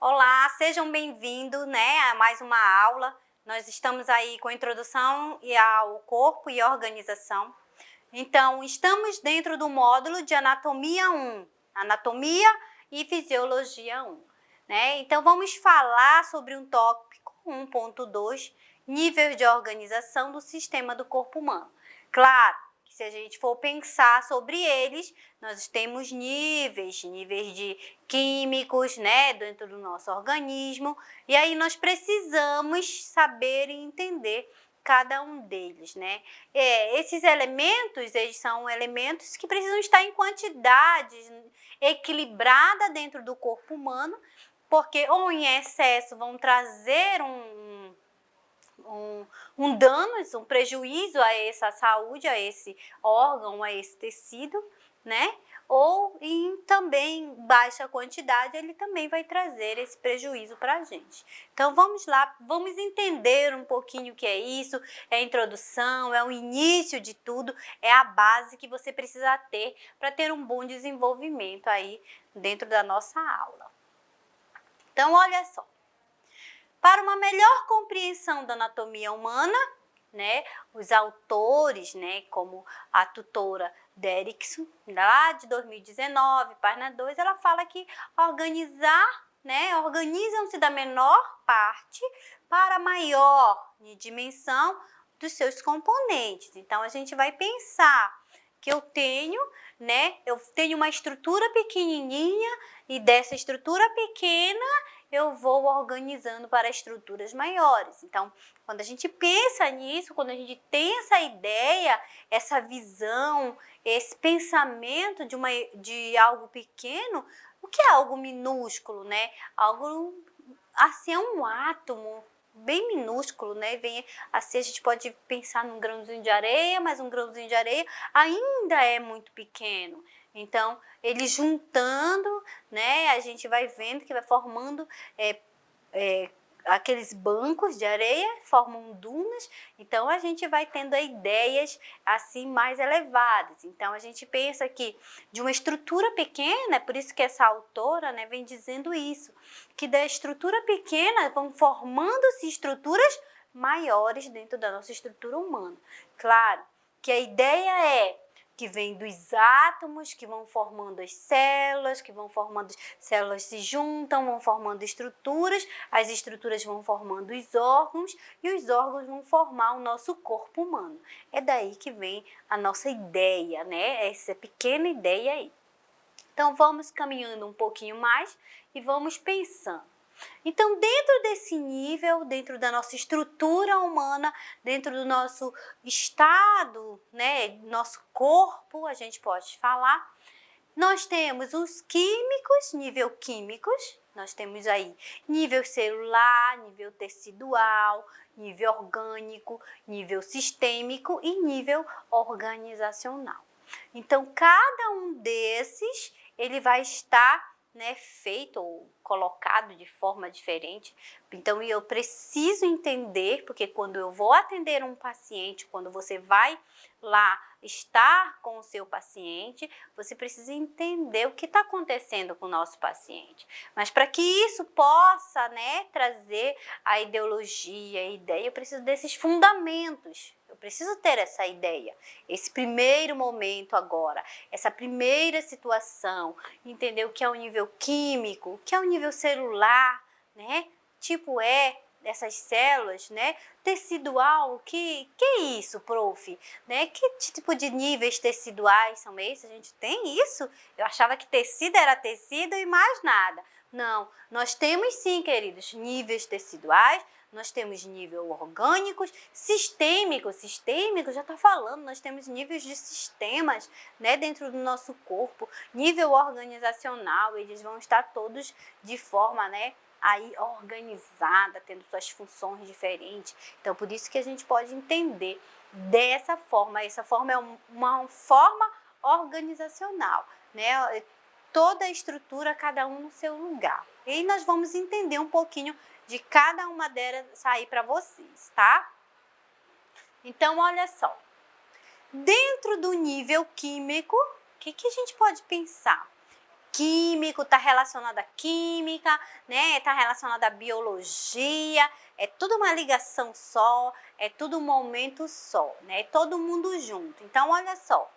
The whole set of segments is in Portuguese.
Olá, sejam bem-vindos, a mais uma aula. Nós estamos aí com a introdução ao corpo e organização. Então, estamos dentro do módulo de Anatomia 1, Anatomia e Fisiologia 1. Então, vamos falar sobre um tópico 1.2, níveis de organização do sistema do corpo humano. Claro, se a gente for pensar sobre eles, nós temos níveis de químicos, dentro do nosso organismo, e aí nós precisamos saber e entender cada um deles, esses elementos, eles são elementos que precisam estar em quantidade equilibrada dentro do corpo humano, porque ou em excesso vão trazer um dano, um prejuízo a essa saúde, a esse órgão, a esse tecido, ou em também baixa quantidade, ele também vai trazer esse prejuízo para a gente. Então, vamos lá, vamos entender um pouquinho o que é isso, é a introdução, é o início de tudo, é a base que você precisa ter para ter um bom desenvolvimento aí dentro da nossa aula. Então, olha só. Para uma melhor compreensão da anatomia humana, os autores, como a tutora Derrickson, lá de 2019, página 2, ela fala que organizam-se da menor parte para a maior dimensão dos seus componentes. Então, a gente vai pensar que eu tenho uma estrutura pequenininha e dessa estrutura pequena eu vou organizando para estruturas maiores. Então, quando a gente pensa nisso, quando a gente tem essa ideia, essa visão, esse pensamento de algo pequeno, o que é algo minúsculo, Algo assim, é um átomo bem minúsculo, Vem assim, a gente pode pensar num grãozinho de areia, mas um grãozinho de areia ainda é muito pequeno. Então, ele juntando, a gente vai vendo que vai formando aqueles bancos de areia, formam dunas, então a gente vai tendo ideias assim mais elevadas. Então, a gente pensa que de uma estrutura pequena, é por isso que essa autora vem dizendo isso, que da estrutura pequena vão formando-se estruturas maiores dentro da nossa estrutura humana. Claro que a ideia é que vem dos átomos, que vão formando as células, células se juntam, vão formando estruturas, as estruturas vão formando os órgãos e os órgãos vão formar o nosso corpo humano. É daí que vem a nossa ideia, Essa pequena ideia aí. Então, vamos caminhando um pouquinho mais e vamos pensando. Então, dentro desse nível, dentro da nossa estrutura humana, dentro do nosso estado, nosso corpo, a gente pode falar, nós temos os químicos, nível químicos, nós temos aí nível celular, nível tecidual, nível orgânico, nível sistêmico e nível organizacional. Então, cada um desses, ele vai estar feito ou colocado de forma diferente. Então, eu preciso entender, porque quando eu vou atender um paciente, quando você vai lá estar com o seu paciente, você precisa entender o que está acontecendo com o nosso paciente. Mas para que isso possa, trazer a ideologia, a ideia, eu preciso desses fundamentos. Eu preciso ter essa ideia, esse primeiro momento agora, essa primeira situação, entender o que é o nível químico, o que é o nível celular, Tipo dessas células, tecidual, que é isso, prof? Que tipo de níveis teciduais são esses? A gente tem isso? Eu achava que tecido era tecido e mais nada. Não, nós temos sim, queridos, níveis teciduais, nós temos nível orgânicos, sistêmicos, já está falando, nós temos níveis de sistemas, dentro do nosso corpo, nível organizacional, eles vão estar todos de forma, aí organizada, tendo suas funções diferentes. Então, por isso que a gente pode entender dessa forma. Essa forma é uma forma organizacional, Toda a estrutura, cada um no seu lugar. E aí nós vamos entender um pouquinho de cada uma delas aí para vocês, tá? Então, olha só. Dentro do nível químico, o que a gente pode pensar? Químico está relacionado à química, né? Está relacionado à biologia, é tudo uma ligação só, é tudo um momento só, né? Todo mundo junto. Então, olha só,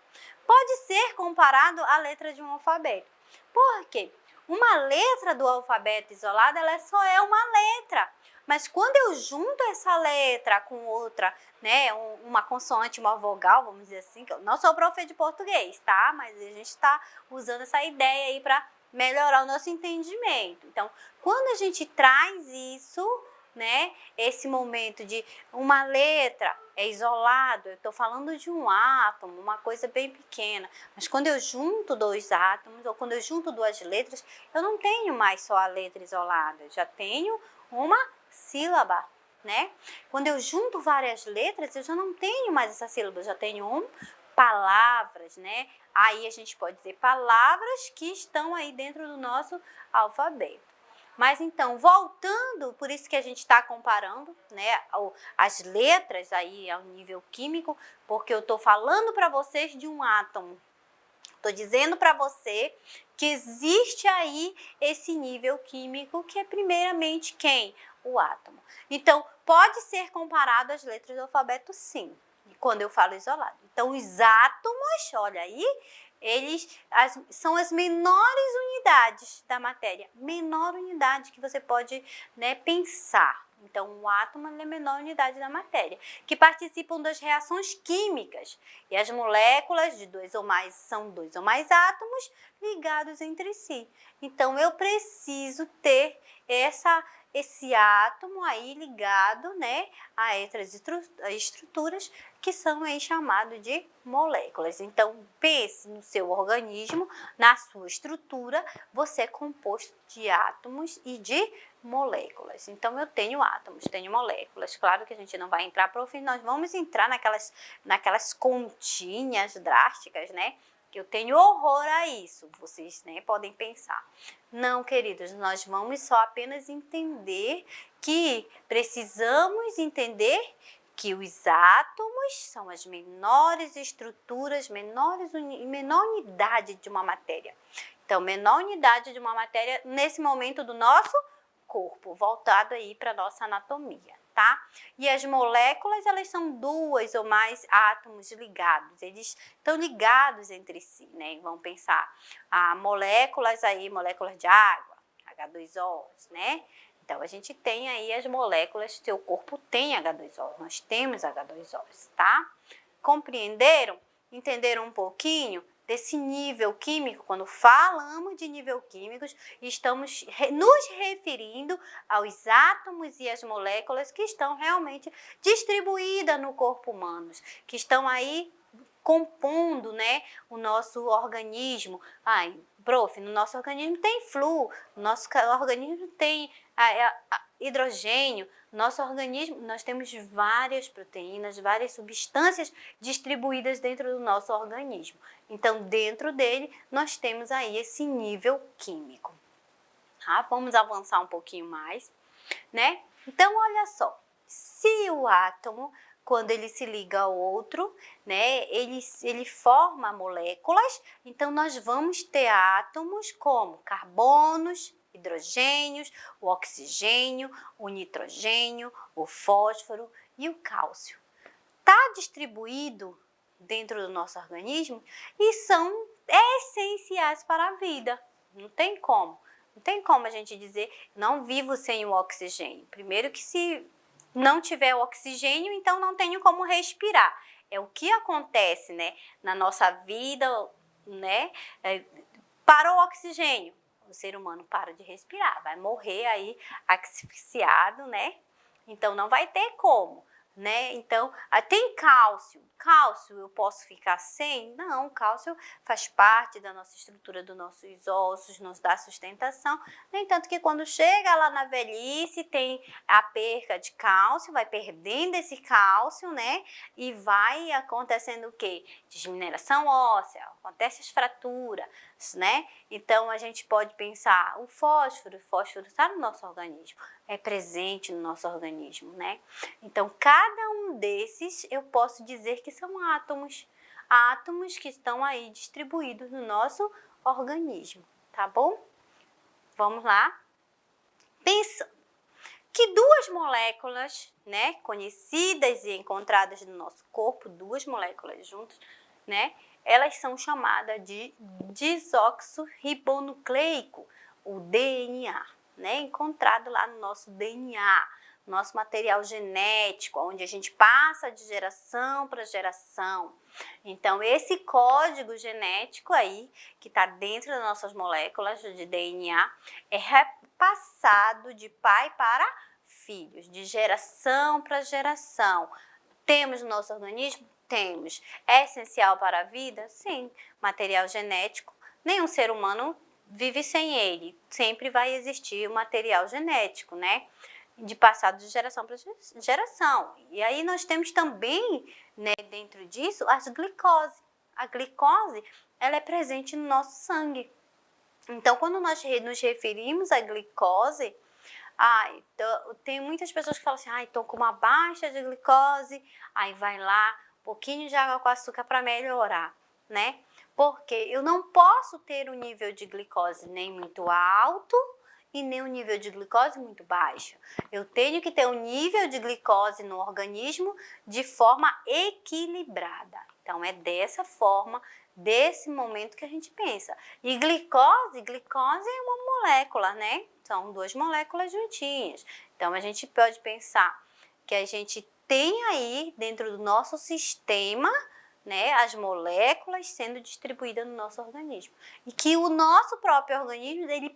pode ser comparado à letra de um alfabeto. Por quê? Uma letra do alfabeto isolada, ela só é uma letra. Mas quando eu junto essa letra com outra, né, uma consoante, uma vogal, vamos dizer assim, que eu não sou profe de português, tá? Mas a gente está usando essa ideia aí para melhorar o nosso entendimento. Então, quando a gente traz isso, né, esse momento de uma letra é isolado, eu estou falando de um átomo, uma coisa bem pequena, mas quando eu junto dois átomos, ou quando eu junto duas letras, eu não tenho mais só a letra isolada, eu já tenho uma sílaba, né? Quando eu junto várias letras, eu já não tenho mais essa sílaba, eu já tenho palavras, né? Aí a gente pode dizer palavras que estão aí dentro do nosso alfabeto. Mas então, voltando, por isso que a gente está comparando, né, as letras aí ao nível químico, porque eu estou falando para vocês de um átomo. Estou dizendo para você que existe aí esse nível químico que é primeiramente quem? O átomo. Então, pode ser comparado às letras do alfabeto, sim, quando eu falo isolado. Então, os átomos, olha aí, são as menores unidades da matéria. Menor unidade que você pode, né, pensar. Então, o átomo é a menor unidade da matéria, que participam das reações químicas. E as moléculas de são dois ou mais átomos ligados entre si. Então, eu preciso ter esse átomo aí ligado, né, a outras estruturas que são aí chamados de moléculas. Então, pense no seu organismo, na sua estrutura, você é composto de átomos e de moléculas. Então, eu tenho átomos, tenho moléculas. Claro que a gente não vai entrar profundo, nós vamos entrar naquelas continhas drásticas, né? Que eu tenho horror a isso, vocês, né, podem pensar. Não, queridos, nós vamos só apenas entender que precisamos entender que os átomos são as menores estruturas, menor unidade de uma matéria. Então, menor unidade de uma matéria nesse momento do nosso corpo, voltado aí para a nossa anatomia, tá? E as moléculas, elas são duas ou mais átomos ligados, eles estão ligados entre si, né? Vamos pensar, moléculas de água, H2O, né? Então, a gente tem aí as moléculas, seu corpo tem H2O, nós temos H2O, tá? Compreenderam? Entenderam um pouquinho desse nível químico? Quando falamos de nível químico, estamos nos referindo aos átomos e as moléculas que estão realmente distribuídas no corpo humano, que estão aí compondo, né, o nosso organismo. Prof, no nosso organismo tem flúor, no nosso organismo tem hidrogênio, nosso organismo, nós temos várias proteínas, várias substâncias distribuídas dentro do nosso organismo. Então, dentro dele, nós temos aí esse nível químico. Vamos avançar um pouquinho mais, né? Então, olha só, se o átomo, quando ele se liga ao outro, né, ele forma moléculas, então nós vamos ter átomos como carbonos, hidrogênios, o oxigênio, o nitrogênio, o fósforo e o cálcio. Está distribuído dentro do nosso organismo e são essenciais para a vida. Não tem como. Não tem como a gente dizer, não vivo sem o oxigênio. Primeiro que se não tiver o oxigênio, então não tenho como respirar. É o que acontece, né, na nossa vida, né, para o oxigênio. O ser humano para de respirar, vai morrer aí asfixiado, né? Então não vai ter como, né? Então, tem cálcio. Cálcio eu posso ficar sem? Não, cálcio faz parte da nossa estrutura dos nossos ossos, nos dá sustentação. No entanto que quando chega lá na velhice, tem a perca de cálcio, vai perdendo esse cálcio, né? E vai acontecendo o quê? Desmineração óssea, acontece as fraturas, né? Então, a gente pode pensar, o fósforo está no nosso organismo, é presente no nosso organismo, né? Então, cada um desses eu posso dizer que são átomos. átomos que estão aí distribuídos no nosso organismo, tá bom? Vamos lá? Pensa que duas moléculas, né, conhecidas e encontradas no nosso corpo, duas moléculas juntas, né, elas são chamadas de desoxirribonucleico, o DNA, né, encontrado lá no nosso DNA, nosso material genético, onde a gente passa de geração para geração. Então, esse código genético aí, que está dentro das nossas moléculas de DNA, é repassado de pai para filhos, de geração para geração. Temos no nosso organismo? Temos. É essencial para a vida? Sim. Material genético, nenhum ser humano vive sem ele. Sempre vai existir o material genético, né? De passado de geração para geração. E aí nós temos também, né, dentro disso, a glicose. A glicose, ela é presente no nosso sangue. Então, quando nós nos referimos à glicose, tem muitas pessoas que falam assim, estou com uma baixa de glicose, aí vai lá, um pouquinho de água com açúcar para melhorar, né? Porque eu não posso ter um nível de glicose nem muito alto e nem um nível de glicose muito baixo. Eu tenho que ter um nível de glicose no organismo de forma equilibrada. Então, é dessa forma, desse momento que a gente pensa. E glicose é uma molécula, né? São duas moléculas juntinhas. Então, a gente pode pensar que a gente tem aí dentro do nosso sistema, né, as moléculas sendo distribuídas no nosso organismo. E que o nosso próprio organismo, ele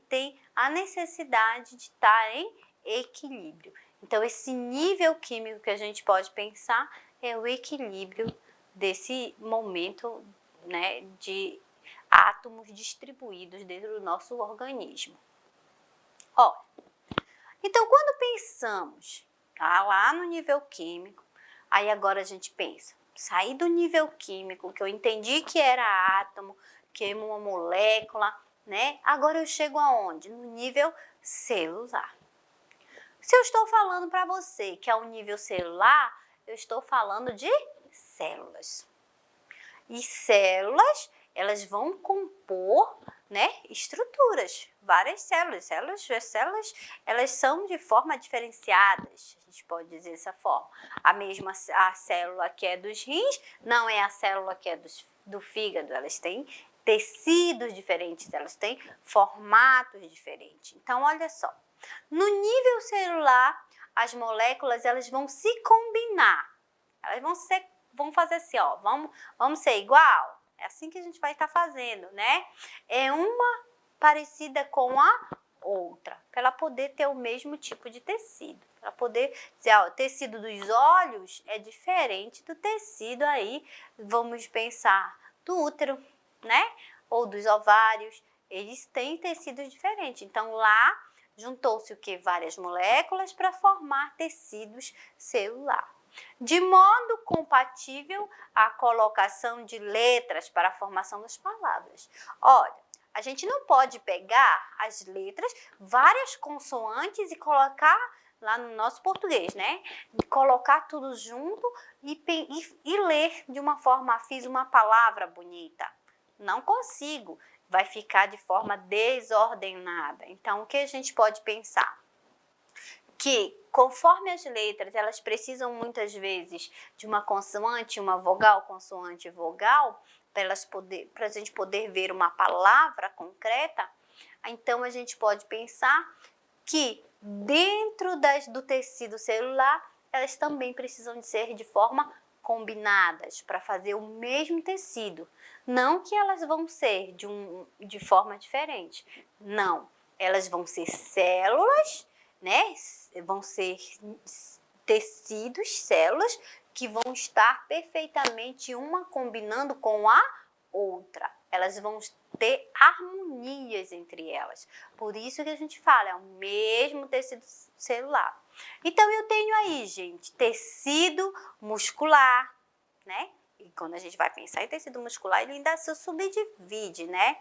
tem a necessidade de estar em equilíbrio. Então, esse nível químico que a gente pode pensar é o equilíbrio desse momento, né, de átomos distribuídos dentro do nosso organismo. Ó, então, quando pensamos lá no nível químico, aí agora a gente pensa, sair do nível químico, que eu entendi que era átomo, que é uma molécula, né? Agora eu chego aonde? No nível celular. Se eu estou falando para você que é o nível celular, eu estou falando de células. E células, elas vão compor, né, estruturas, várias células. Células, elas são de forma diferenciadas, a gente pode dizer dessa forma. A célula que é dos rins não é a célula que é do fígado, elas têm tecidos diferentes, elas têm formatos diferentes. Então, olha só, no nível celular, as moléculas, elas vão se combinar, elas vão fazer assim, ó, vamos ser igual? É assim que a gente vai estar fazendo, né? É uma parecida com a outra, para ela poder ter o mesmo tipo de tecido. Para poder dizer, ó, o tecido dos olhos é diferente do tecido aí, vamos pensar, do útero, né? Ou dos ovários, eles têm tecidos diferentes. Então, lá juntou-se o que? Várias moléculas para formar tecidos celulares. De modo compatível à colocação de letras para a formação das palavras. Olha, a gente não pode pegar as letras, várias consoantes e colocar lá no nosso português, né? Colocar tudo junto e ler de uma forma, fiz uma palavra bonita. Não consigo, vai ficar de forma desordenada. Então, o que a gente pode pensar? Que conforme as letras, elas precisam muitas vezes de uma consoante, uma vogal, consoante e vogal, para a gente poder ver uma palavra concreta, então a gente pode pensar que dentro do tecido celular, elas também precisam de ser de forma combinadas para fazer o mesmo tecido. Não que elas vão ser de forma diferente, não. Elas vão ser células, né? Vão ser tecidos, células, que vão estar perfeitamente uma combinando com a outra. Elas vão ter harmonias entre elas. Por isso que a gente fala, é o mesmo tecido celular. Então, eu tenho aí, gente, tecido muscular, né? E quando a gente vai pensar em tecido muscular, ele ainda se subdivide, né?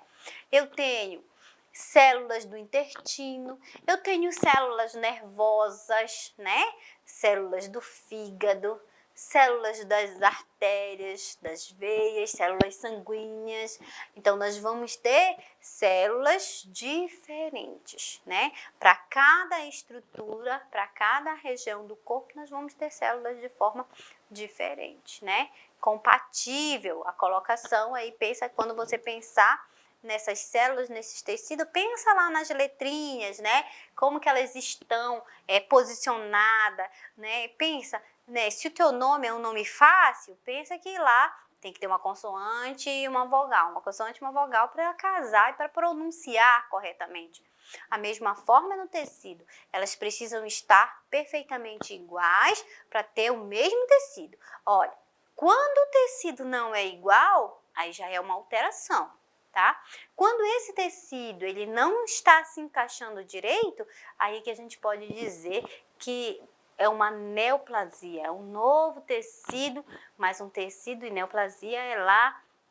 Eu tenho células do intestino, eu tenho células nervosas, né? Células do fígado, células das artérias, das veias, células sanguíneas. Então, nós vamos ter células diferentes, né? Para cada estrutura, para cada região do corpo, nós vamos ter células de forma diferente, né? Compatível a colocação, aí pensa, quando você pensar nessas células, nesses tecidos, pensa lá nas letrinhas, né? Como que elas estão posicionadas, né? Pensa, né? Se o teu nome é um nome fácil, pensa que lá tem que ter uma consoante e uma vogal. Uma consoante e uma vogal para casar e para pronunciar corretamente. A mesma forma no tecido, elas precisam estar perfeitamente iguais para ter o mesmo tecido. Olha, quando o tecido não é igual, aí já é uma alteração. Tá? Quando esse tecido ele não está se encaixando direito, aí que a gente pode dizer que é uma neoplasia, é um novo tecido, mas um tecido e neoplasia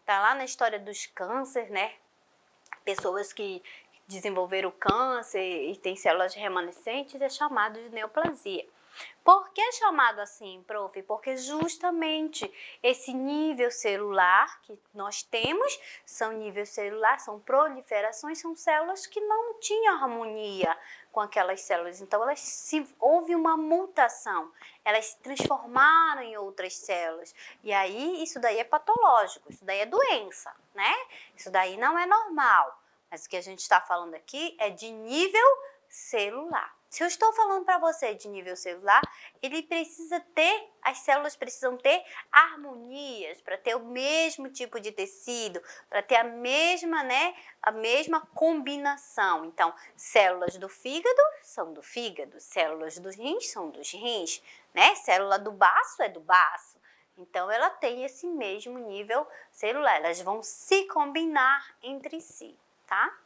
tá lá na história dos cânceres, né? Pessoas que desenvolveram câncer e têm células remanescentes é chamado de neoplasia. Por que é chamado assim, prof? Porque justamente esse nível celular que nós temos, são nível celular, são proliferações, são células que não tinham harmonia com aquelas células. Então, houve uma mutação, elas se transformaram em outras células. E aí, isso daí é patológico, isso daí é doença, né? Isso daí não é normal. Mas o que a gente está falando aqui é de nível celular. Se eu estou falando para você de nível celular, as células precisam ter harmonias para ter o mesmo tipo de tecido, para ter a mesma combinação. Então, células do fígado são do fígado, células dos rins são dos rins, né? Célula do baço é do baço. Então, ela tem esse mesmo nível celular, elas vão se combinar entre si, tá?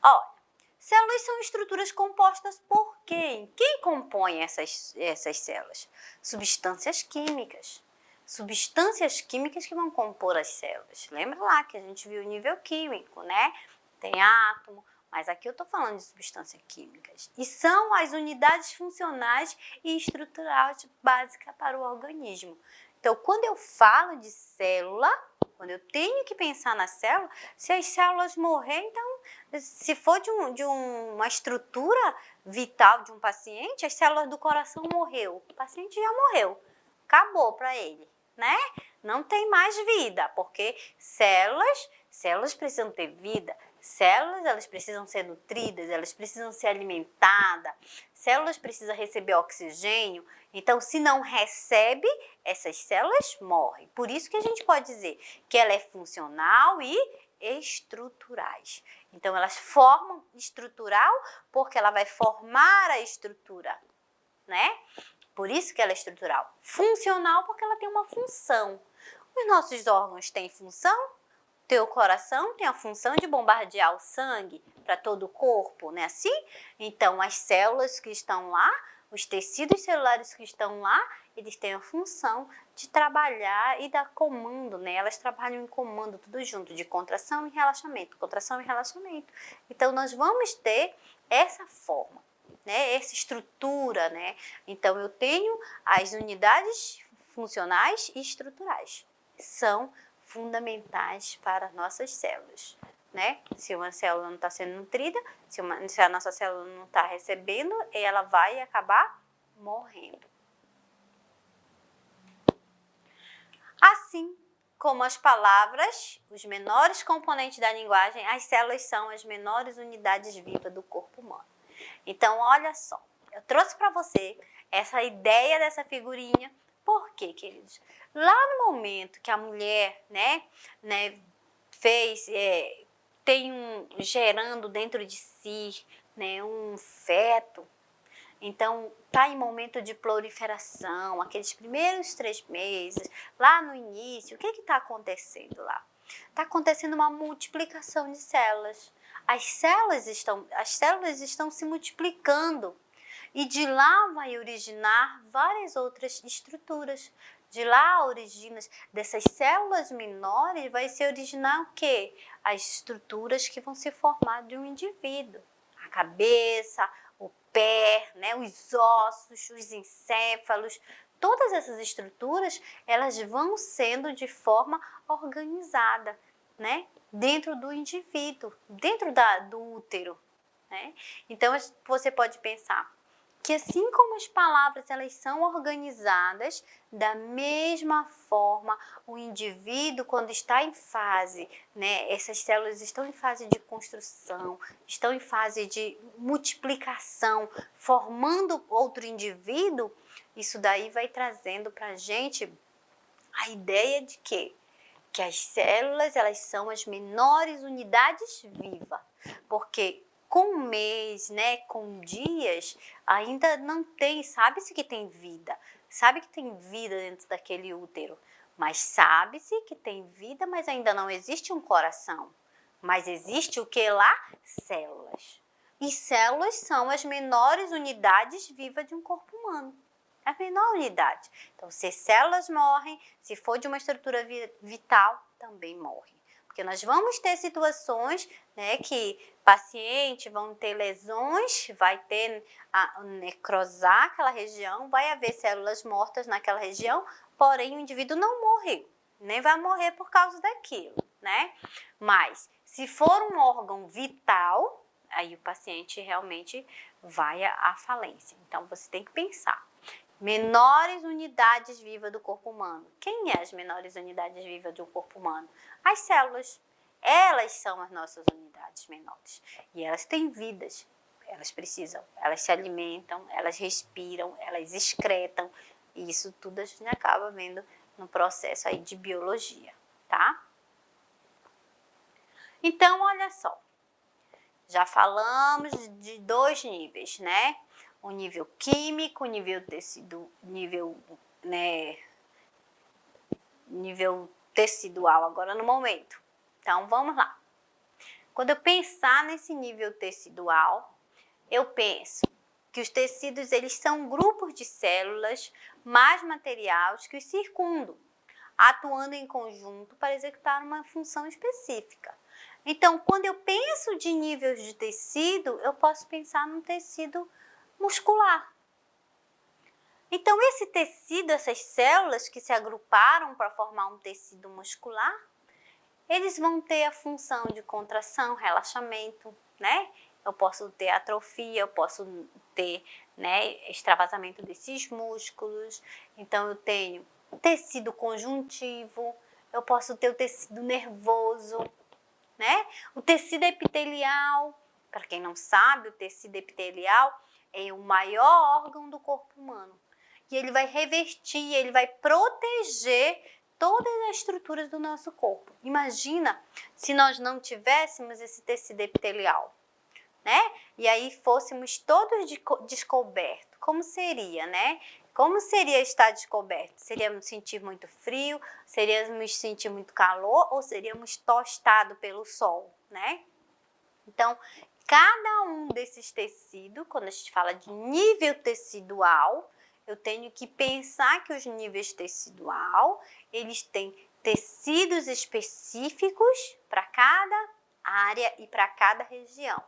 Olha, células são estruturas compostas por quem? Quem compõe essas células? Substâncias químicas. Substâncias químicas que vão compor as células. Lembra lá que a gente viu o nível químico, né? Tem átomo, mas aqui eu estou falando de substâncias químicas. E são as unidades funcionais e estruturais básicas para o organismo. Então, quando eu falo de célula, quando eu tenho que pensar na célula, se as células morrerem, então, se for de uma estrutura vital de um paciente, as células do coração morreu, o paciente já morreu, acabou para ele, né? Não tem mais vida, porque células precisam ter vida, células elas precisam ser nutridas, elas precisam ser alimentadas, células precisam receber oxigênio, então se não recebe, essas células morrem. Por isso que a gente pode dizer que ela é funcional e estruturais. Então, elas formam estrutural porque ela vai formar a estrutura, né? Por isso que ela é estrutural. Funcional porque ela tem uma função. Os nossos órgãos têm função? Teu coração tem a função de bombardear o sangue para todo o corpo, não é assim? Então, as células que estão lá, os tecidos celulares que estão lá, eles têm a função de trabalhar e dar comando, né? Elas trabalham em comando, tudo junto, de contração e relaxamento, contração e relaxamento. Então, nós vamos ter essa forma, né? Essa estrutura, né? Então, eu tenho as unidades funcionais e estruturais. São fundamentais para nossas células, né? Se uma célula não está sendo nutrida, se a nossa célula não está recebendo, ela vai acabar morrendo. Assim como as palavras, os menores componentes da linguagem, as células são as menores unidades vivas do corpo humano. Então, olha só, eu trouxe para você essa ideia dessa figurinha. Por quê, queridos? Lá no momento que a mulher, gerando dentro de si, né, um feto, então tá em momento de proliferação, aqueles primeiros 3 meses, lá no início, o que está acontecendo lá? Está acontecendo uma multiplicação de células. As células estão se multiplicando. E de lá vai originar várias outras estruturas. De lá originas dessas células menores, vai se originar o quê? As estruturas que vão se formar de um indivíduo. A cabeça, o pé, né, os ossos, os encéfalos, todas essas estruturas, elas vão sendo de forma organizada, né? Dentro do indivíduo, dentro do útero, né? Então, você pode pensar que assim como as palavras elas são organizadas, da mesma forma o indivíduo quando está em fase, né, essas células estão em fase de construção, estão em fase de multiplicação, formando outro indivíduo, isso daí vai trazendo para a gente a ideia de que as células elas são as menores unidades vivas, porque com um mês, né, com dias, ainda não tem, sabe-se que tem vida, sabe que tem vida dentro daquele útero, mas sabe-se que tem vida, mas ainda não existe um coração, mas existe o que lá? Células. E células são as menores unidades vivas de um corpo humano. É a menor unidade. Então, se células morrem, se for de uma estrutura vital, também morre. Porque nós vamos ter situações, né, que pacientes vão ter lesões, vai ter necrosar aquela região, vai haver células mortas naquela região, porém o indivíduo não morreu, nem vai morrer por causa daquilo, né? Mas, se for um órgão vital, aí o paciente realmente vai à falência. Então, você tem que pensar. Menores unidades vivas do corpo humano. Quem é as menores unidades vivas do corpo humano? As células. Elas são as nossas unidades menores. E elas têm vidas. Elas precisam, elas se alimentam, elas respiram, elas excretam. E isso tudo a gente acaba vendo no processo aí de biologia, tá? Então, olha só. Já falamos de 2 níveis, né? O nível químico, o nível tecido, nível tecidual agora no momento. Então, vamos lá. Quando eu pensar nesse nível tecidual, eu penso que os tecidos eles são grupos de células mais materiais que os circundam, atuando em conjunto para executar uma função específica. Então, quando eu penso de níveis de tecido, eu posso pensar num tecido muscular. Então, esse tecido, essas células que se agruparam para formar um tecido muscular, eles vão ter a função de contração, relaxamento, né? Eu posso ter atrofia, eu posso ter, né, extravasamento desses músculos. Então, eu tenho tecido conjuntivo, eu posso ter o tecido nervoso, né? O tecido epitelial, para quem não sabe, o tecido epitelial é o maior órgão do corpo humano. E ele vai revestir, ele vai proteger todas as estruturas do nosso corpo. Imagina se nós não tivéssemos esse tecido epitelial, né? E aí fôssemos todos descobertos. Como seria, né? Como seria estar descoberto? Seríamos sentir muito frio, seríamos sentir muito calor ou seríamos tostados pelo sol, né? Então, cada um desses tecidos, quando a gente fala de nível tecidual, eu tenho que pensar que os níveis tecidual, eles têm tecidos específicos para cada área e para cada região,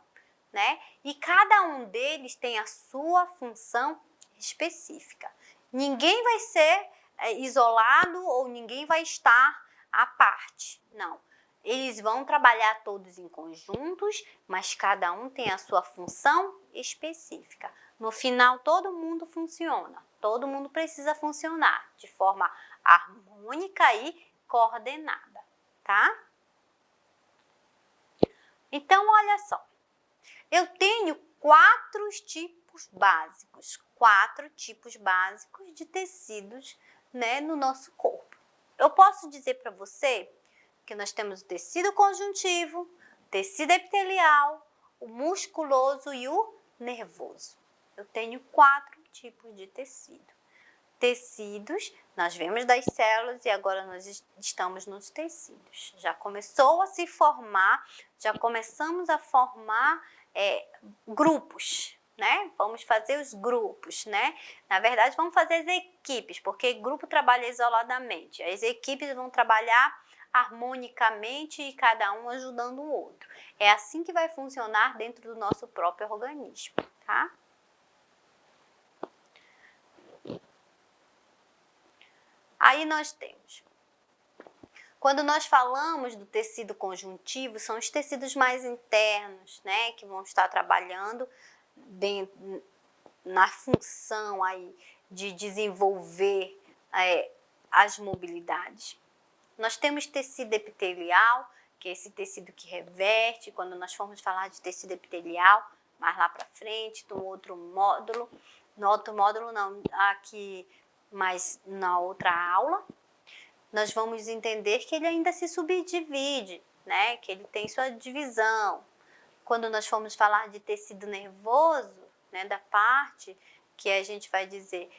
né? E cada um deles tem a sua função específica. Ninguém vai ser isolado ou ninguém vai estar à parte, não. Eles vão trabalhar todos em conjuntos, mas cada um tem a sua função específica. No final, todo mundo funciona, todo mundo precisa funcionar de forma harmônica e coordenada, tá? Então, olha só, eu tenho 4 tipos básicos de tecidos, né, no nosso corpo. Eu posso dizer para você que nós temos o tecido conjuntivo, tecido epitelial, o musculoso e o nervoso. Eu tenho 4 tipos de tecido. Tecidos, nós vemos das células e agora nós estamos nos tecidos. Já começou a se formar, já começamos a formar grupos, né? Vamos fazer os grupos, né? Na verdade, vamos fazer as equipes, porque grupo trabalha isoladamente. As equipes vão trabalhar harmonicamente e cada um ajudando o outro. É assim que vai funcionar dentro do nosso próprio organismo, tá? Aí nós temos, quando nós falamos do tecido conjuntivo, são os tecidos mais internos, né, que vão estar trabalhando na função aí de desenvolver as mobilidades. Nós temos tecido epitelial, que é esse tecido que reverte, quando nós formos falar de tecido epitelial, mais lá para frente, no outro módulo não, aqui, mas na outra aula, nós vamos entender que ele ainda se subdivide, né? Que ele tem sua divisão. Quando nós formos falar de tecido nervoso, né, da parte que a gente vai dizer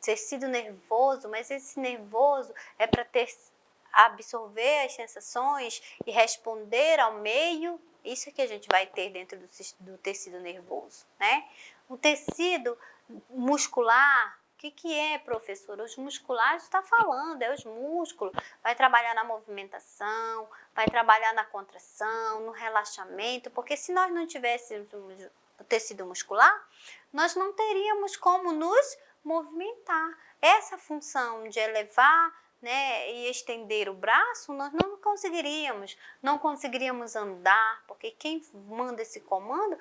tecido nervoso, mas esse nervoso é para absorver as sensações e responder ao meio. Isso é que a gente vai ter dentro do tecido nervoso, né? O tecido muscular, o que é, professora? Os musculares está falando, é os músculos. Vai trabalhar na movimentação, vai trabalhar na contração, no relaxamento, porque se nós não tivéssemos o tecido muscular, nós não teríamos como nos movimentar. Essa função de elevar, né, e estender o braço, nós não conseguiríamos andar, porque quem manda esse comando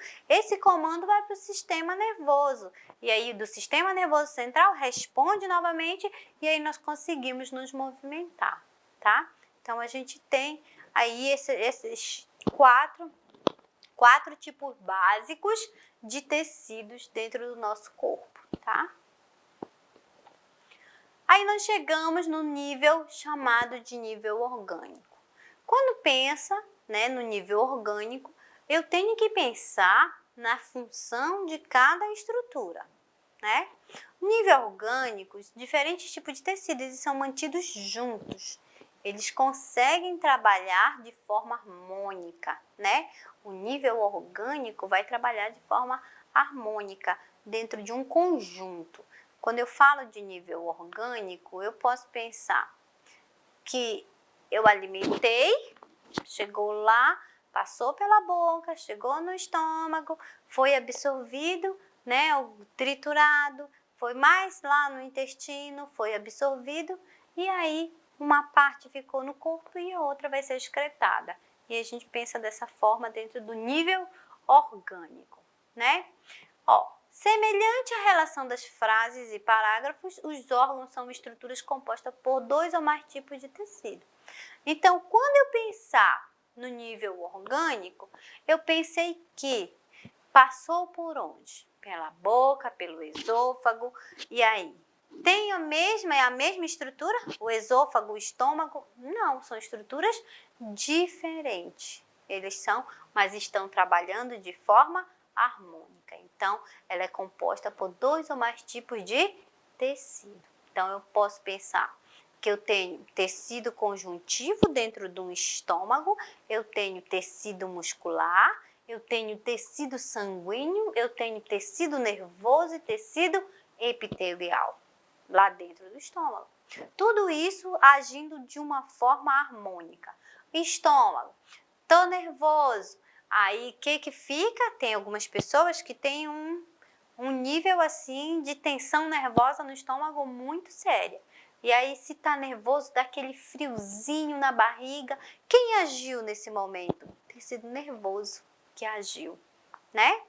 vai para o sistema nervoso, e aí do sistema nervoso central responde novamente, e aí nós conseguimos nos movimentar, tá? Então a gente tem aí esses quatro tipos básicos de tecidos dentro do nosso corpo, tá? Aí nós chegamos no nível chamado de nível orgânico. Quando pensa, né, no nível orgânico, eu tenho que pensar na função de cada estrutura, né? No nível orgânico, diferentes tipos de tecidos são mantidos juntos. Eles conseguem trabalhar de forma harmônica, né? O nível orgânico vai trabalhar de forma harmônica dentro de um conjunto. Quando eu falo de nível orgânico, eu posso pensar que eu alimentei, chegou lá, passou pela boca, chegou no estômago, foi absorvido, né, triturado, foi mais lá no intestino, foi absorvido, e aí uma parte ficou no corpo e a outra vai ser excretada. E a gente pensa dessa forma dentro do nível orgânico, né? Semelhante à relação das frases e parágrafos, os órgãos são estruturas compostas por 2 ou mais tipos de tecido. Então, quando eu pensar no nível orgânico, eu pensei que passou por onde? Pela boca, pelo esôfago, e aí? É a mesma estrutura? O esôfago, o estômago? Não, são estruturas diferentes. Mas estão trabalhando de forma harmônica. Então, ela é composta por 2 ou mais tipos de tecido. Então, eu posso pensar que eu tenho tecido conjuntivo dentro de um estômago, eu tenho tecido muscular, eu tenho tecido sanguíneo, eu tenho tecido nervoso e tecido epitelial lá dentro do estômago. Tudo isso agindo de uma forma harmônica. Estômago, tô nervoso. Aí, o que fica? Tem algumas pessoas que têm um nível assim de tensão nervosa no estômago muito séria. E aí, se tá nervoso, dá aquele friozinho na barriga. Quem agiu nesse momento? Tecido nervoso que agiu, né?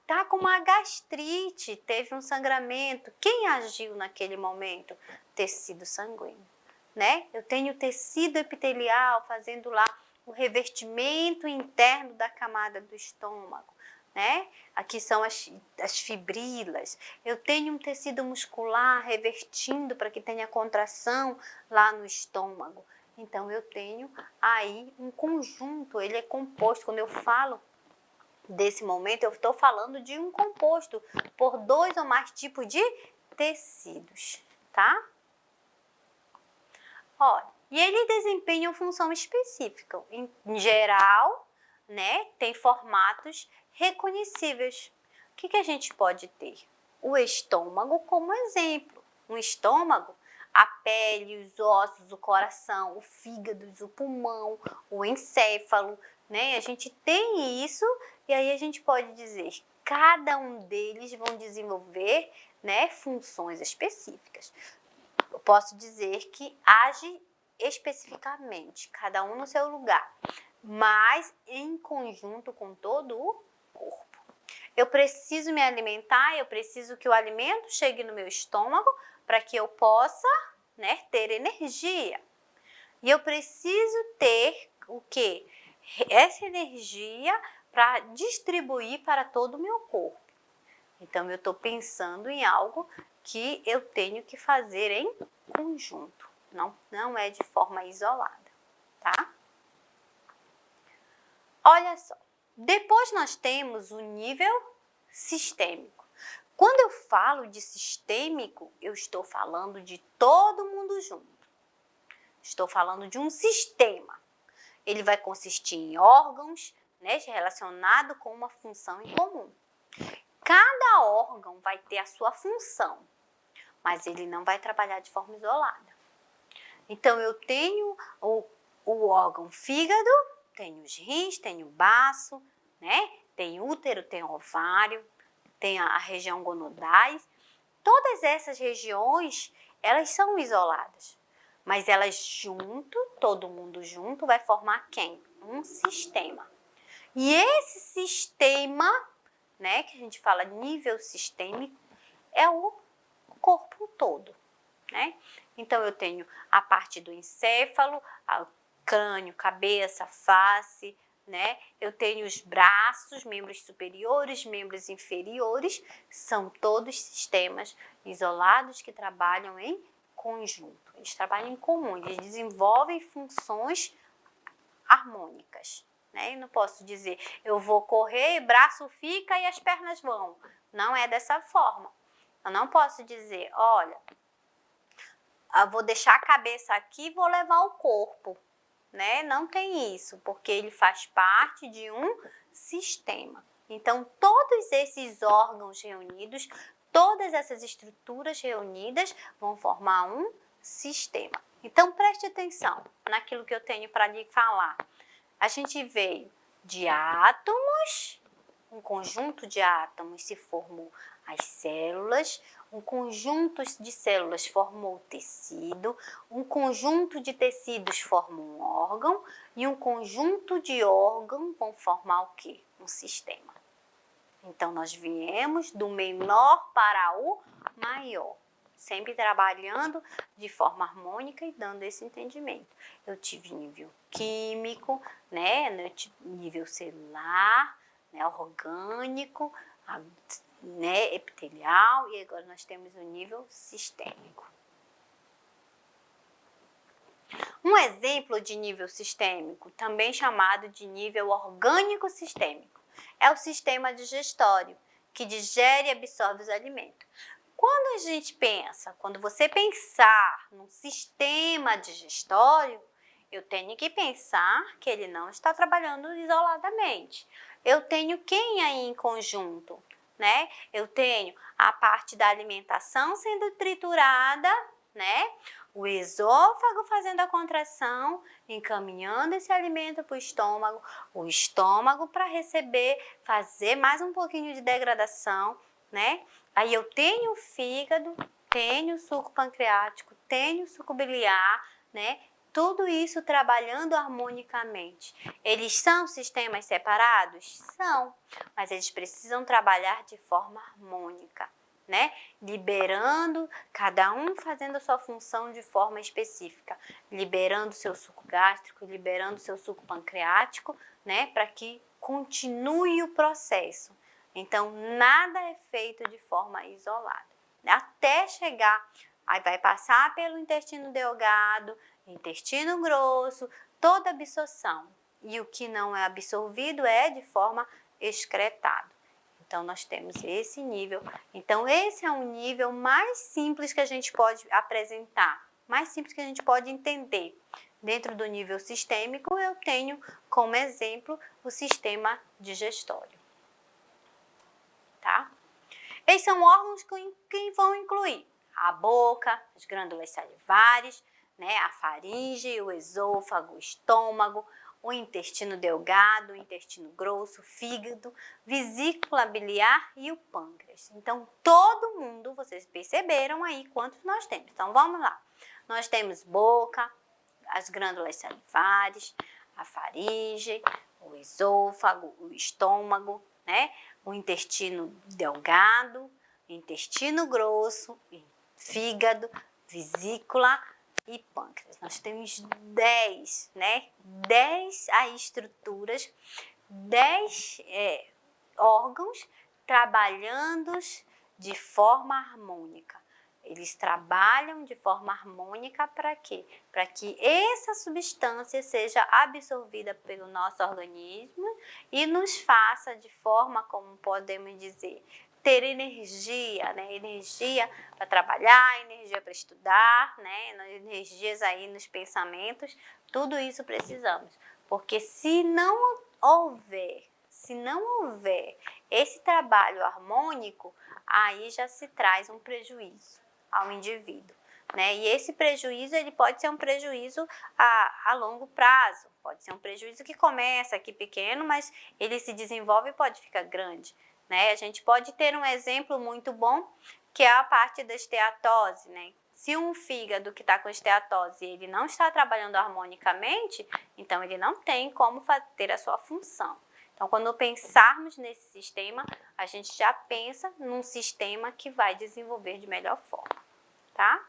Tá com uma gastrite, teve um sangramento. Quem agiu naquele momento? Tecido sanguíneo, né? Eu tenho tecido epitelial fazendo lá o revertimento interno da camada do estômago, né? Aqui são as fibrilas. Eu tenho um tecido muscular revertindo para que tenha contração lá no estômago. Então, eu tenho aí um conjunto, ele é composto. Quando eu falo desse momento, eu estou falando de um composto por 2 ou mais tipos de tecidos, tá? E ele desempenha uma função específica. Em geral, né, tem formatos reconhecíveis. O que a gente pode ter? O estômago como exemplo. Um estômago, a pele, os ossos, o coração, o fígado, o pulmão, o encéfalo, né? A gente tem isso e aí a gente pode dizer que cada um deles vão desenvolver, né, funções específicas. eu posso dizer que age especificamente, cada um no seu lugar, mas em conjunto com todo o corpo. Eu preciso me alimentar, eu preciso que o alimento chegue no meu estômago para que eu possa, né, ter energia. E eu preciso ter o quê? Essa energia para distribuir para todo o meu corpo. Então, eu estou pensando em algo que eu tenho que fazer em conjunto, não é de forma isolada, tá? Olha só, depois nós temos o nível sistêmico. Quando eu falo de sistêmico, eu estou falando de todo mundo junto. Estou falando de um sistema. Ele vai consistir em órgãos, né, relacionado com uma função em comum. Cada órgão vai ter a sua função, mas ele não vai trabalhar de forma isolada. Então, eu tenho o órgão fígado, tenho os rins, tenho o baço, né? Tem útero, tem ovário, tem a região gonodais. Todas essas regiões, elas são isoladas, mas elas junto, todo mundo junto, vai formar quem? Um sistema. E esse sistema, né, que a gente fala nível sistêmico, é o corpo todo, né? Então, eu tenho a parte do encéfalo, o crânio, cabeça, face, né? Eu tenho os braços, membros superiores, membros inferiores, são todos sistemas isolados que trabalham em conjunto. Eles trabalham em comum, eles desenvolvem funções harmônicas, né? Eu não posso dizer, eu vou correr, braço fica e as pernas vão. Não é dessa forma. Eu não posso dizer, olha, eu vou deixar a cabeça aqui e vou levar o corpo, né? Não tem isso, porque ele faz parte de um sistema. Então, todos esses órgãos reunidos, todas essas estruturas reunidas vão formar um sistema. Então, preste atenção naquilo que eu tenho para lhe falar. A gente veio de átomos, um conjunto de átomos se formou as células, um conjunto de células formou o tecido, um conjunto de tecidos forma um órgão e um conjunto de órgãos vão formar o quê? Um sistema. Então, nós viemos do menor para o maior, sempre trabalhando de forma harmônica e dando esse entendimento. Eu tive nível químico, né, nível celular, né, orgânico, né, epitelial, e agora nós temos o nível sistêmico. Um exemplo de nível sistêmico, também chamado de nível orgânico sistêmico, é o sistema digestório, que digere e absorve os alimentos. Quando a gente pensa, quando você pensar num sistema digestório, eu tenho que pensar que ele não está trabalhando isoladamente. Eu tenho quem aí em conjunto, né? Eu tenho a parte da alimentação sendo triturada, né? O esôfago fazendo a contração, encaminhando esse alimento para o estômago para receber, fazer mais um pouquinho de degradação, né? Aí eu tenho o fígado, tenho o suco pancreático, tenho o suco biliar, né? Tudo isso trabalhando harmonicamente. Eles são sistemas separados? São, mas eles precisam trabalhar de forma harmônica, né? Liberando, cada um fazendo a sua função de forma específica, liberando seu suco gástrico, liberando seu suco pancreático, né? Para que continue o processo. Então, nada é feito de forma isolada. Até chegar, aí vai passar pelo intestino delgado, intestino grosso, toda a absorção. E o que não é absorvido é de forma excretado. Então, nós temos esse nível. Então, esse é um nível mais simples que a gente pode apresentar, mais simples que a gente pode entender. Dentro do nível sistêmico, eu tenho como exemplo o sistema digestório. Tá? Esses são órgãos que vão incluir a boca, as glândulas salivares, né, a faringe, o esôfago, o estômago, o intestino delgado, o intestino grosso, o fígado, vesícula biliar e o pâncreas. Então, todo mundo, vocês perceberam aí quantos nós temos. Então, vamos lá. Nós temos boca, as glândulas salivares, a faringe, o esôfago, o estômago, né? O intestino delgado, intestino grosso, fígado, vesícula e pâncreas. Nós temos 10, né? 10 aí estruturas, 10 órgãos trabalhando de forma harmônica. Eles trabalham de forma harmônica para quê? Para que essa substância seja absorvida pelo nosso organismo e nos faça de forma, como podemos dizer, ter energia, né? Energia para trabalhar, energia para estudar, né? Energias aí nos pensamentos, tudo isso precisamos. Porque se não houver esse trabalho harmônico, aí já se traz um prejuízo ao indivíduo, né? E esse prejuízo, ele pode ser um prejuízo a longo prazo, pode ser um prejuízo que começa aqui pequeno, mas ele se desenvolve e pode ficar grande, né? A gente pode ter um exemplo muito bom, que é a parte da esteatose, né? Se um fígado que está com esteatose, ele não está trabalhando harmonicamente, então ele não tem como ter a sua função. Então, quando pensarmos nesse sistema, a gente já pensa num sistema que vai desenvolver de melhor forma, tá?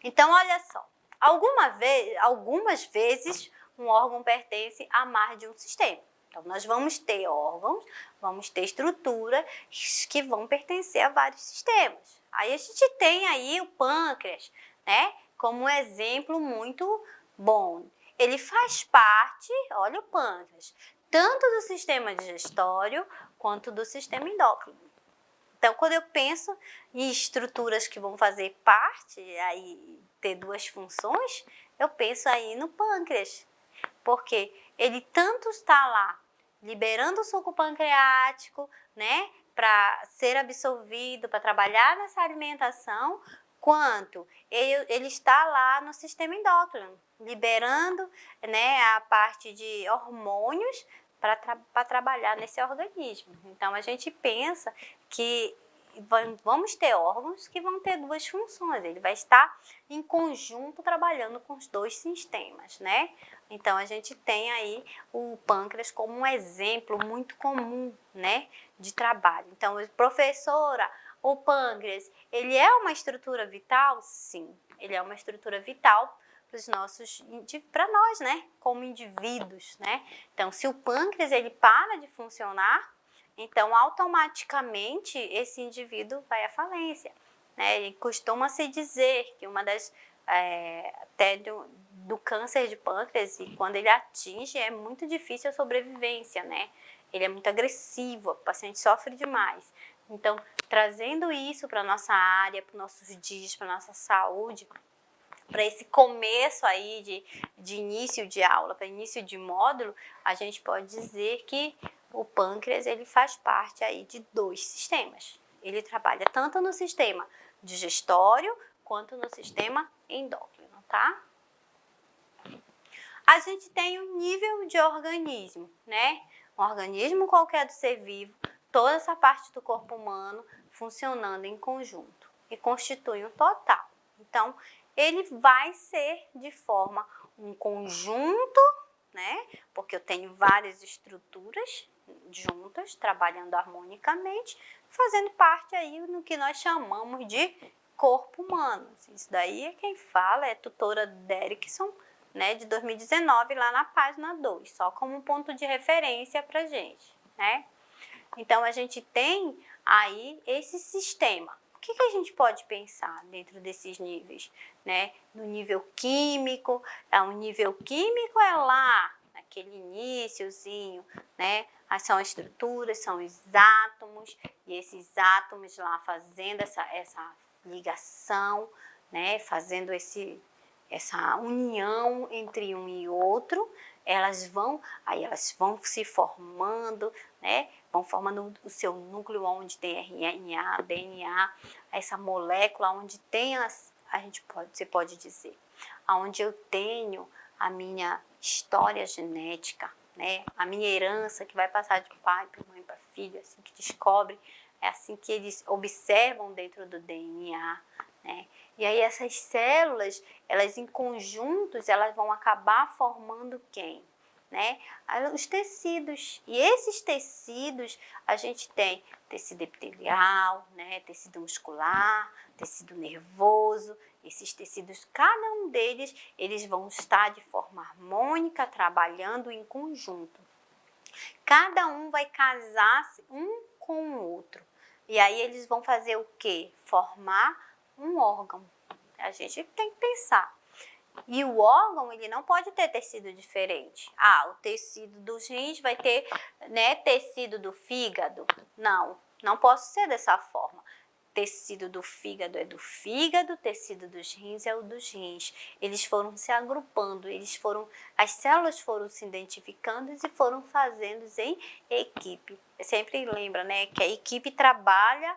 Então, olha só, algumas vezes um órgão pertence a mais de um sistema. Então, nós vamos ter órgãos, vamos ter estruturas que vão pertencer a vários sistemas. Aí a gente tem aí o pâncreas, né, como um exemplo muito bom. Ele faz parte, olha o pâncreas, tanto do sistema digestório quanto do sistema endócrino. Então, quando eu penso em estruturas que vão fazer parte, aí ter duas funções, eu penso aí no pâncreas. Porque ele tanto está lá liberando o suco pancreático, né, para ser absorvido, para trabalhar nessa alimentação, quanto ele está lá no sistema endócrino, liberando, né, a parte de hormônios para trabalhar nesse organismo. Então, a gente pensa que vamos ter órgãos que vão ter duas funções, ele vai estar em conjunto trabalhando com os dois sistemas, né? Então, a gente tem aí o pâncreas como um exemplo muito comum, né, de trabalho. Então, professora, o pâncreas, ele é uma estrutura vital? Sim, ele é uma estrutura vital para nós, né, como indivíduos, né? Então, se o pâncreas ele para de funcionar, então automaticamente esse indivíduo vai à falência, né? E costuma-se dizer que uma das até do câncer de pâncreas, e quando ele atinge, é muito difícil a sobrevivência, né? Ele é muito agressivo, o paciente sofre demais. Então, trazendo isso para a nossa área, para os nossos dias, para a nossa saúde, para esse começo aí de início de aula, para início de módulo, a gente pode dizer que o pâncreas ele faz parte aí de dois sistemas. Ele trabalha tanto no sistema digestório quanto no sistema endócrino, tá? A gente tem um nível de organismo, né? Um organismo qualquer do ser vivo, toda essa parte do corpo humano funcionando em conjunto e constitui um total. Então, ele vai ser de forma um conjunto, né? Porque eu tenho várias estruturas juntas, trabalhando harmonicamente, fazendo parte aí no que nós chamamos de corpo humano. Isso daí é quem fala, é a tutora Derrickson, né, de 2019, lá na página 2, só como um ponto de referência pra gente, né? Então, a gente tem aí esse sistema. O que a gente pode pensar dentro desses níveis, né? No nível químico, o nível químico é lá, naquele iniciozinho, né? São as estruturas, são os átomos, e esses átomos lá fazendo essa ligação, né? Fazendo essa união entre um e outro, elas vão se formando, né? Vão formando o seu núcleo onde tem RNA, DNA, essa molécula onde tem você pode dizer, onde eu tenho a minha história genética, né? A minha herança que vai passar de pai para mãe para filho, assim que descobre, é assim que eles observam dentro do DNA, né? E aí essas células, elas em conjuntos, elas vão acabar formando quem? Né? Os tecidos. E esses tecidos, a gente tem tecido epitelial, né? Tecido muscular, tecido nervoso. Esses tecidos, cada um deles, eles vão estar de forma harmônica, trabalhando em conjunto. Cada um vai casar-se um com o outro. E aí eles vão fazer o quê? Formar um órgão. A gente tem que pensar. E o órgão, ele não pode ter tecido diferente. O tecido dos rins vai ter, né, tecido do fígado. Não posso ser dessa forma. Tecido do fígado é do fígado, tecido dos rins é o dos rins. Eles foram se agrupando, as células foram se identificando e foram fazendo em equipe. Sempre lembra, né, que a equipe trabalha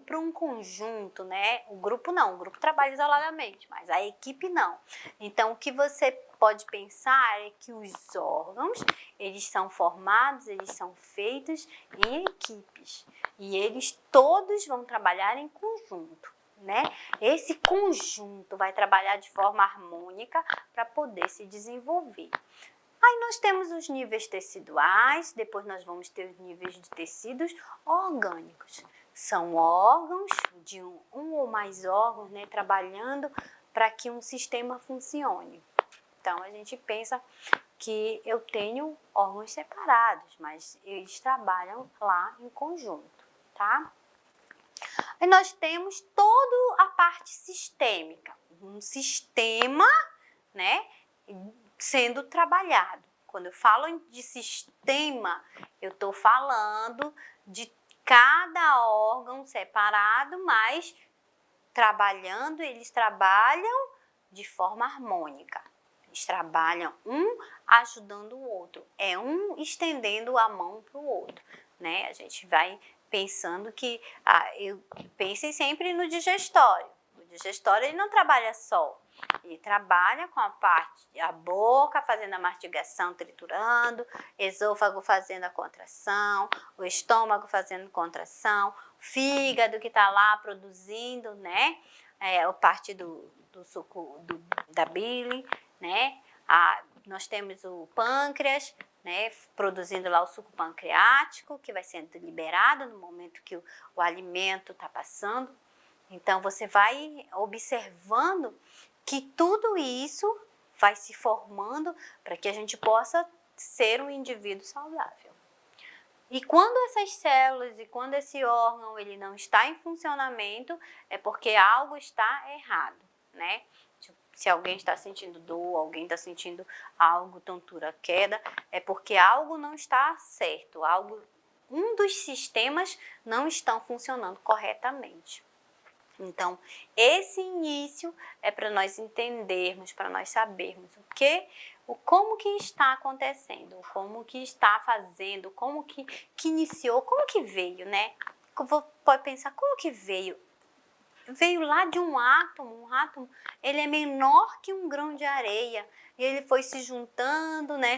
para um conjunto, né? O grupo não, o grupo trabalha isoladamente, mas a equipe não. Então, o que você pode pensar é que os órgãos, eles são formados, eles são feitos em equipes. E eles todos vão trabalhar em conjunto, né? Esse conjunto vai trabalhar de forma harmônica para poder se desenvolver. Aí nós temos os níveis teciduais, depois nós vamos ter os níveis de tecidos orgânicos. São órgãos, de um ou mais órgãos, né, trabalhando para que um sistema funcione. Então, a gente pensa que eu tenho órgãos separados, mas eles trabalham lá em conjunto, tá? E nós temos toda a parte sistêmica, um sistema, né, sendo trabalhado. Quando eu falo de sistema, eu estou falando de cada órgão separado, mas eles trabalham de forma harmônica. Eles trabalham um ajudando o outro, é um estendendo a mão para o outro, né? A gente vai pensando que, pensem sempre no digestório. O digestório, ele não trabalha só. Ele trabalha com a boca fazendo a mastigação, triturando, esôfago fazendo a contração, o estômago fazendo contração, o fígado que está lá produzindo, né? A parte do suco da bile, né? Nós temos o pâncreas, né? Produzindo lá o suco pancreático, que vai sendo liberado no momento que o alimento está passando. Então, você vai observando que tudo isso vai se formando para que a gente possa ser um indivíduo saudável. E quando essas células e quando esse órgão ele não está em funcionamento, é porque algo está errado, né? Se alguém está sentindo dor, alguém está sentindo algo, tontura, queda, é porque algo não está certo, um dos sistemas não estão funcionando corretamente. Então, esse início é para nós entendermos, para nós sabermos como que está acontecendo, como que está fazendo, como que iniciou, como que veio, né? Pode pensar, como que veio? Veio lá de um átomo ele é menor que um grão de areia, e ele foi se juntando, né,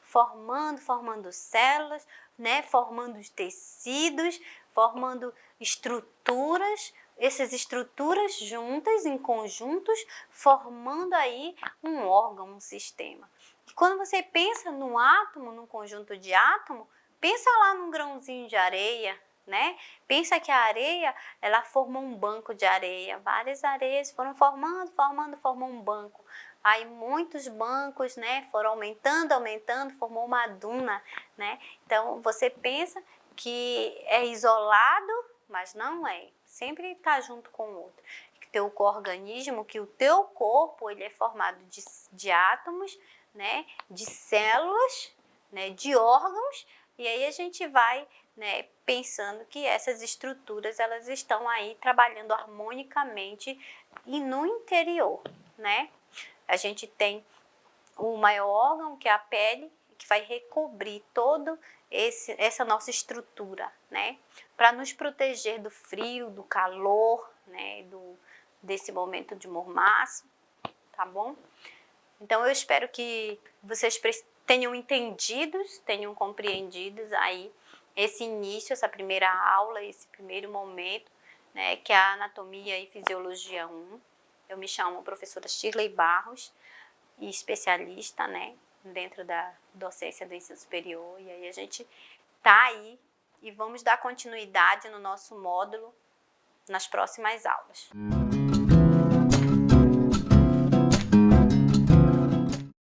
formando células, né, formando os tecidos, formando estruturas, essas estruturas juntas, em conjuntos, formando aí um órgão, um sistema. E quando você pensa num átomo, num conjunto de átomos, pensa lá num grãozinho de areia, né? Pensa que a areia, ela formou um banco de areia, várias areias foram formou um banco. Aí muitos bancos, né, foram aumentando, formou uma duna, né? Então, você pensa que é isolado, mas não é. Sempre está junto com o outro. Teu organismo, que o teu corpo, ele é formado de átomos, né, de células, né, de órgãos, e aí a gente vai, né, pensando que essas estruturas, elas estão aí trabalhando harmonicamente e no interior, né? A gente tem o maior órgão, que é a pele, que vai recobrir todo essa nossa estrutura, né? Para nos proteger do frio, do calor, né? Desse momento de mormaço, tá bom? Então eu espero que vocês tenham entendidos, tenham compreendidos aí esse início, essa primeira aula, esse primeiro momento, né, que é a Anatomia e Fisiologia 1. Eu me chamo professora Shirley Barros, e especialista, né, dentro da docência do ensino superior. E aí a gente tá aí e vamos dar continuidade no nosso módulo nas próximas aulas.